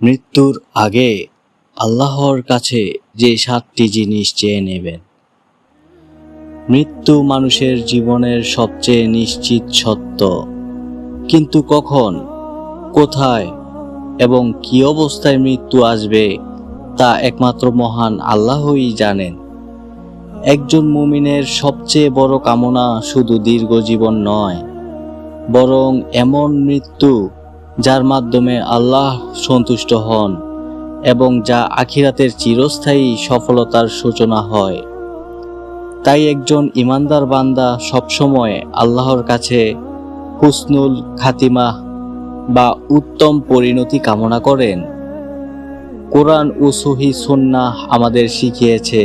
মৃত্যুর আগে আল্লাহর কাছে যে 7টি জিনিস চেয়ে নেবেন। মৃত্যু মানুষের জীবনের সবচেয়ে নিশ্চিত সত্য, কিন্তু কখন, কোথায় এবং কি অবস্থায় মৃত্যু আসবে তা একমাত্র মহান আল্লাহই জানেন। একজন মুমিনের সবচেয়ে বড় কামনা শুধু দীর্ঘ জীবন নয়, বরং এমন মৃত্যু যার মাধ্যমে আল্লাহ সন্তুষ্ট হন এবং যা আখিরাতের চিরস্থায়ী সফলতার সূচনা হয়। তাই একজন ঈমানদার বান্দা সবসময় আল্লাহর কাছে হুসনুল খাতিমা বা উত্তম পরিণতি কামনা করেন। কোরআন ও সহিহ সুন্নাহ আমাদের শিখিয়েছে,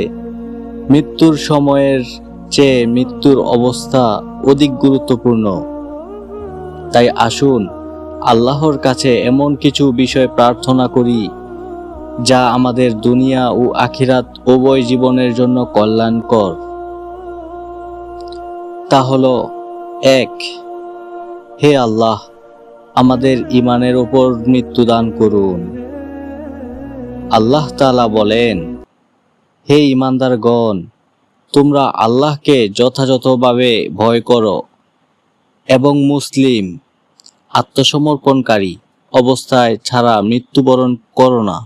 মৃত্যুর সময়ের চেয়ে মৃত্যুর অবস্থা অধিক গুরুত্বপূর্ণ। তাই আসুন আল্লাহর কাছে এমন কিছু বিষয় প্রার্থনা করি যা আমাদের দুনিয়া ও আখিরাত উভয় জীবনের জন্য কল্যাণকর। তা হলো 1, হে আল্লাহ, আমাদের ঈমানের উপর মৃত্যু দান করুন। আল্লাহ তাআলা বলেন, হে ঈমানদারগণ, তোমরা আল্লাহকে যথাযথভাবে ভয় করো এবং মুসলিম আত্মসমর্পণকারী অবস্থায় ছাড়া মৃত্যুবরণ করো না।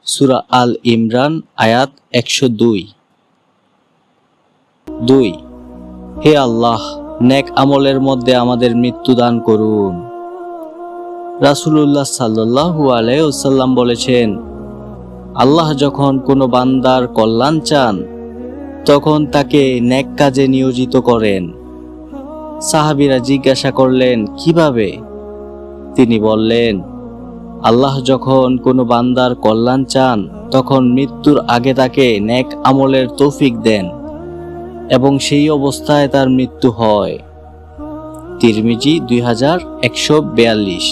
সূরা আল ইমরান আয়াত 102। 2, হে আল্লাহ, নেক আমলের মধ্যে আমাদের মৃত্যু দান করুন। রাসূলুল্লাহ সাল্লাল্লাহু আলাইহি ওয়াসাল্লাম বলেছেন, আল্লাহ যখন কোনো বান্দার কল্যাণ চান তখন তাকে নেক কাজে নিয়োজিত করেন। সাহাবীরা জিজ্ঞাসা করলেন, কিভাবে? তিনি বললেন, আল্লাহ যখন কোনো বান্দার কল্যাণ চান তখন মৃত্যুর আগে তাকে নেক আমলের তৌফিক দেন এবং সেই অবস্থায় তার মৃত্যু হয়। তিরমিজি 2142।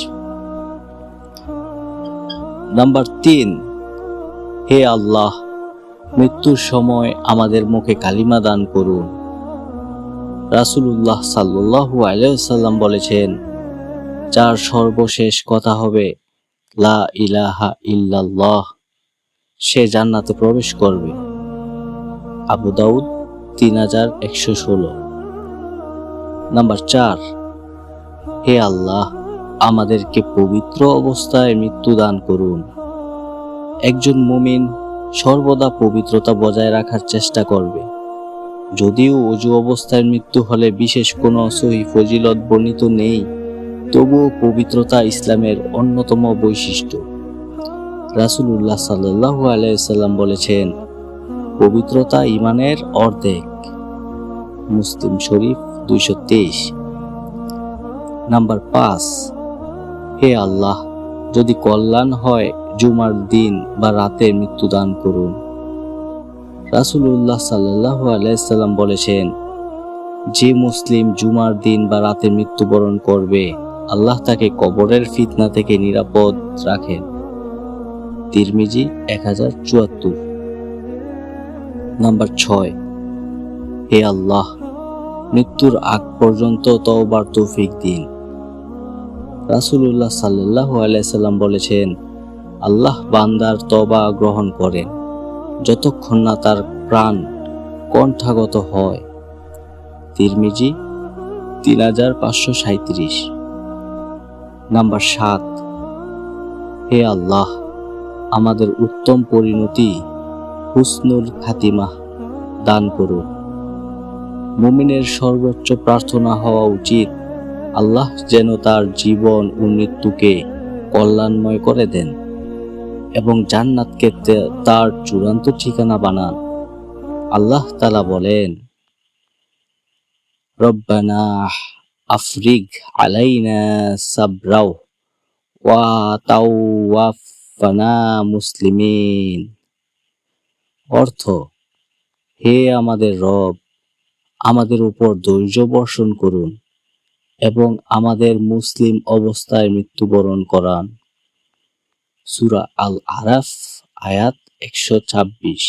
নাম্বার 3, হে আল্লাহ, মৃত্যুর সময় আমাদের মুখে কালিমা দান করুন। রাসূলুল্লাহ সাল্লাল্লাহু আলাইহি ওয়াসাল্লাম বলেছেন, যার সর্বশেষ কথা হবে লা ইলাহা ইল্লাল্লাহ, সে জান্নাতে প্রবেশ করবে। আবু দাউদ 3116। নাম্বার 4, হে আল্লাহ, আমাদেরকে পবিত্র অবস্থায় মৃত্যু দান করুন। একজন মুমিন সর্বদা পবিত্রতা বজায় রাখার চেষ্টা করবে। যদিও ওযু অবস্থায় মৃত্যু হলে বিশেষ কোনো সহিহ ফজিলত বর্ণিত নেই, তবুও পবিত্রতা ইসলামের অন্যতম বৈশিষ্ট্য। রাসূলুল্লাহ সাল্লাল্লাহু আলাইহি ওয়াসাল্লাম বলেছেন, পবিত্রতা ঈমানের অর্ধেক। মুসলিম শরীফ 223। নাম্বার 5, হে আল্লাহ, যদি কল্যাণ হয় জুমার দিন বা রাতে মৃত্যু দান করুন। রাসূলুল্লাহ সাল্লাল্লাহু আলাইহি ওয়াসাল্লাম বলেছেন, যে মুসলিম জুমার দিন বা রাতে মৃত্যুবরণ করবে আল্লাহ তাকে কবরের ফিতনা থেকে নিরাপদ রাখেন। তিরমিজি 1074। নাম্বার 6, হে আল্লাহ, মৃত্যুর আগ পর্যন্ত তওবার তৌফিক দিন। রাসূলুল্লাহ সাল্লাল্লাহু আলাইহি ওয়াসাল্লাম বলেছেন, আল্লাহ বান্দার তওবা গ্রহণ করেন যতক্ষণ না তার প্রাণ কণ্ঠাগত হয়। তিরমিজি 3537। নাম্বার 7, হে আল্লাহ, আমাদের উত্তম পরিণতি হুসনুল খাতিমা দান করুন। মুমিনের সর্বোচ্চ প্রার্থনা হওয়া উচিত, আল্লাহ যেন তার জীবন ও মৃত্যুকে কল্যাণময় করে দেন এবং জান্নাতকে তার চূড়ান্ত ঠিকানা বানান। আল্লাহ তাআলা বলেন, রব্বানা আফরিগ আলাইনা সাবরাও ওয়া তাওয়াফানা মুসলিমিন। অর্থ, হে আমাদের রব, আমাদের উপর ধৈর্য বর্ষণ করুন এবং আমাদের মুসলিম অবস্থায় মৃত্যুবরণ করান। সূরা আল আরাফ আয়াত 126।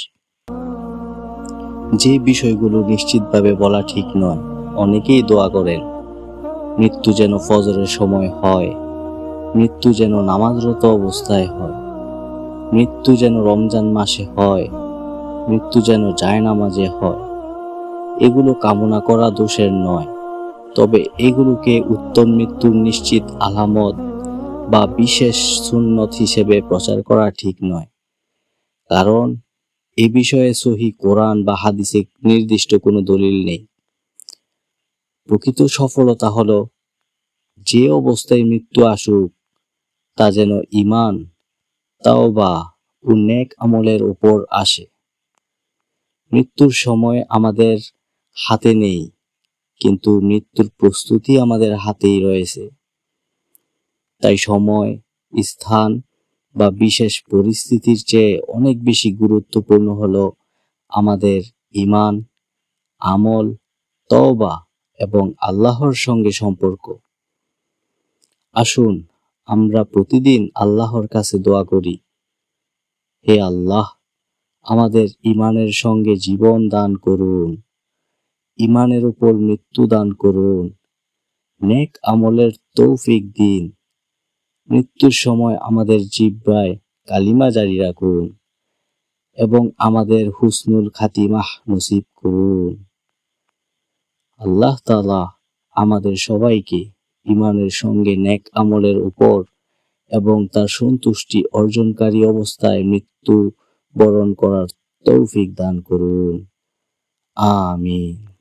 যে বিষয়গুলো নিশ্চিতভাবে বলা ঠিক নয়, অনেকেই দোয়া করেন মৃত্যু যেন ফজরের সময় হয়, মৃত্যু যেন নামাজরত অবস্থায় হয়, মৃত্যু যেন রমজান মাসে হয়, মৃত্যু যেন জায়নামাজে হয়। এগুলো কামনা করা দোষের নয়, তবে এগুলোকে উত্তম মৃত্যুর নিশ্চিত আলামত বা বিশেষ সুন্নত হিসেবে প্রচার করা ঠিক নয়। কারণ এ বিষয়ে সহিহ কোরআন বা হাদিসে নির্দিষ্ট কোনো দলিল নেই। প্রকৃত সফলতা হলো যে অবস্থায় মৃত্যু আসুক তা যেন ঈমান, তাওবা ও নেক আমলের উপর আসে। মৃত্যুর সময় আমাদের হাতে নেই, কিন্তু মৃত্যুর প্রস্তুতি আমাদের হাতেই রয়েছে। তাই সময়, স্থান বা বিশেষ পরিস্থিতির চেয়ে অনেক বেশি গুরুত্বপূর্ণ হলো আমাদের ঈমান, আমল, তওবা এবং আল্লাহর সঙ্গে সম্পর্ক। আসুন আমরা প্রতিদিন আল্লাহর কাছে দোয়া করি, হে আল্লাহ, আমাদের ঈমানের সঙ্গে জীবন দান করুন, ঈমানের উপর মৃত্যু দান করুন, নেক আমলের তৌফিক দিন। মৃত্যুর সময় আমাদের জিহ্বায় কালিমা জারি রাখুন এবং আমাদের হুসনুল খাতিমাহ নসিব করুন। আল্লাহ তাআলা আমাদের সবাইকে ঈমানের সঙ্গে নেক আমলের উপর এবং তার সন্তুষ্টি অর্জনকারী অবস্থায় মৃত্যু বরণ করার তৌফিক দান করুন। আমিন।